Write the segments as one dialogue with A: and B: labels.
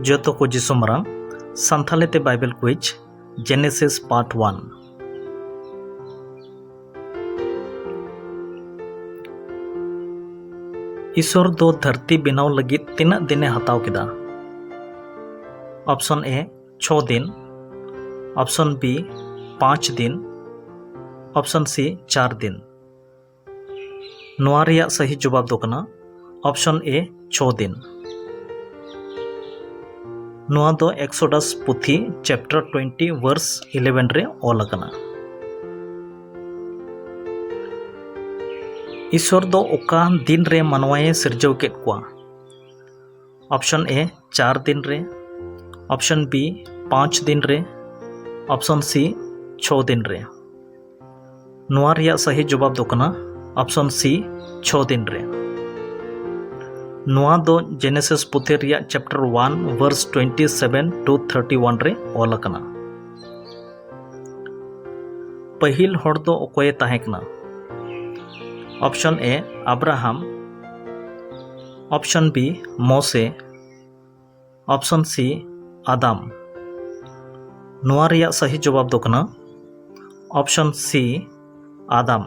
A: जोतो को जिसु मारांग सान्थाली ते बाइबल क्विज जेनेसिस पार्ट 1। ईश्वर दो धरती बनाव लगी तीना दिने हताव किदा? ऑप्शन ए 6 दिन, ऑप्शन बी 5 दिन, ऑप्शन सी 4 दिन। नोआ रिया सही जवाब दो कना ऑप्शन ए 6 दिन। नोआ दो एक्सोडस पुथी चैप्टर 20 वर्स 11 रे ऑल अकना। ईश्वर दो ओका दिन रे मानवाए सिरजव केट कुआ? ऑप्शन ए 4 दिन रे, ऑप्शन बी 5 दिन रे, ऑप्शन सी 6 दिन रे। नोआ रिया सही जवाब दो कना ऑप्शन सी 6 दिन रे। नोआ दो जेनेसिस पुथी रिया चैप्टर 1 वर्स 27 to 31 रे ऑल अकना। पहिल हर दो ओकोये ताहे कना? Option A Abraham, option B Moses, option C Adam. नोआ रिया सही जवाब दो कना ऑप्शन सी आदम।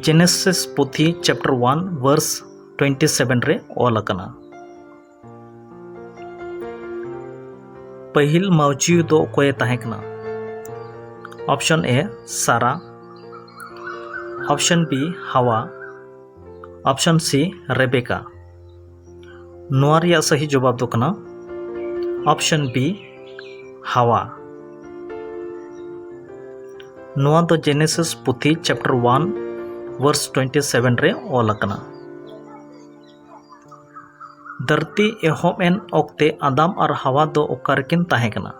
A: जेनेसिस पुथी चैप्टर 1 वर्स 27 रे ऑल अकना। पहिल मौजी दो ओकोये ताहे कना? ऑप्शन ए सारा, ऑप्शन बी हवा, ऑप्शन सी रेबेका। नोआ रिया सही जवाब दो कना ऑप्शन बी हवा। नोआ दो जेनेसिस पुथी चैप्टर 1 वर्स 27 रे ऑल अकना। धरती एहोब एन ओक्ते आदम और हवा दो ओकारकिन ताहे कना?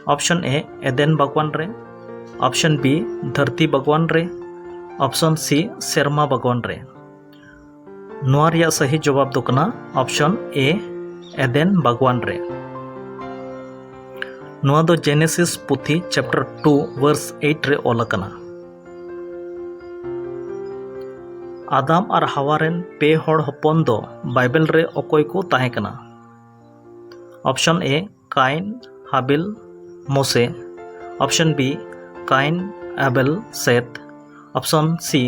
A: ऑप्शन ए एदेन बागवान रे, ऑप्शन बी धरती बागवान रे, ऑप्शन सी सेरमा बागवान रे। नोआ रिया सही जवाब दो कना ऑप्शन ए एदेन बागवान रे। नोआ दो जेनेसिस पुथी चैप्टर 2 वर्स 8 रे ऑल अकना। आदम और हवा रेन पे हड़ हपन दो बाइबल रे ओकोय को ताहे कना? ऑप्शन ए काइन हाबिल Moses, option B Cain Abel Seth, option C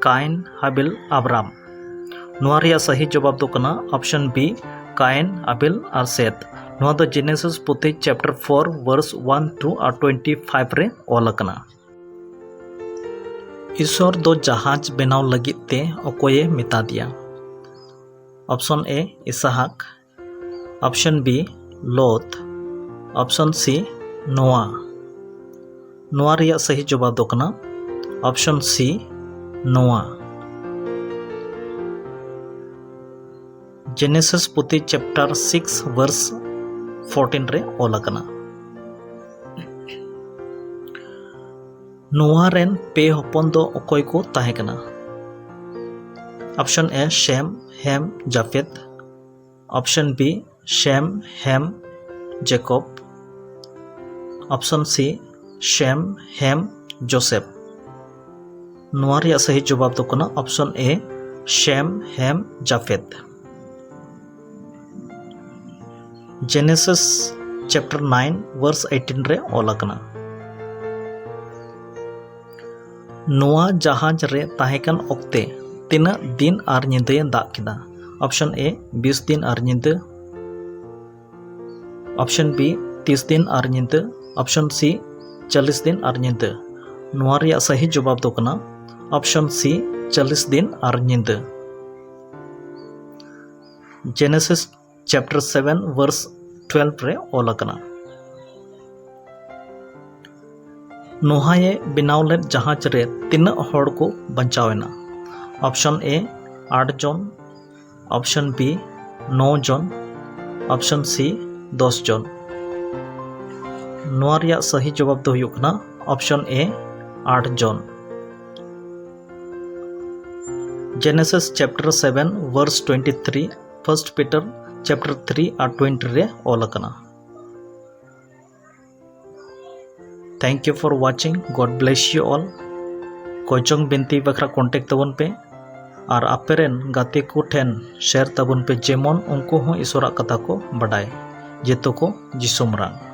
A: Cain हाबिल अब्राम। नोआ रिया सही जवाब दो कना ऑप्शन बी काइन हाबिल और सेत। नोआ दो जेनेसिस पुथी चैप्टर 4 वर्स 1 to 25 रे ऑल अकना। ईश्वर दो जहाज बनाव लगी ते ओकोये मिता दिया? ऑप्शन ए इसहाक, ऑप्शन बी लोथ, ऑप्शन सी नोआ। नोआ रिया सही जवाब दो कना ऑप्शन सी नोआ। जेनेसिस पुथी चैप्टर 6 वर्स 14 रे ऑल अकना। नोआ रेन पे हपन दो ओकोय को ताहे कना? Option A Shem Ham Japheth, option B Shem Ham Jacob, option C Shem Ham Joseph. नोआ रिया सही जवाब दो कना option A Shem Ham Japheth. Genesis chapter 9 verse 18 रे ऑल अकना। नोआ जहाज रे ताहेकन ओक्ते तीना दिन और निंदे दाग किदा? ऑप्शन ए 20 दिन और निंदे, ऑप्शन बी 30 दिन और निंदे, ऑप्शन सी 40 दिन और निंदे। नोआ रिया सही जवाब दो कना ऑप्शन सी 40 दिन और निंदे। जेनेसिस चैप्टर 7 वर्स 12 रे ऑल अकना। नोहाये बनाव लेन जहाज रे तीना हड़ को बचावेना? ऑप्शन ए 8 जन, ऑप्शन बी 9 जन, ऑप्शन सी 10 जन। नोआ रिया सही जवाब दो हुयुक कना ऑप्शन ए 8 जन। Genesis chapter 7 verse 23, first Peter chapter 3 और 20 रे ऑल अकना। Thank you for watching. God bless you all. कोई चोंग बिनती बखरा कॉन्टेक्ट तबन पे और आपेरेन गाते को ठेन शेयर तबन पे जेमन उनको हो ईश्वराग कथा को बाडाय जेतो को जिसुम रांग।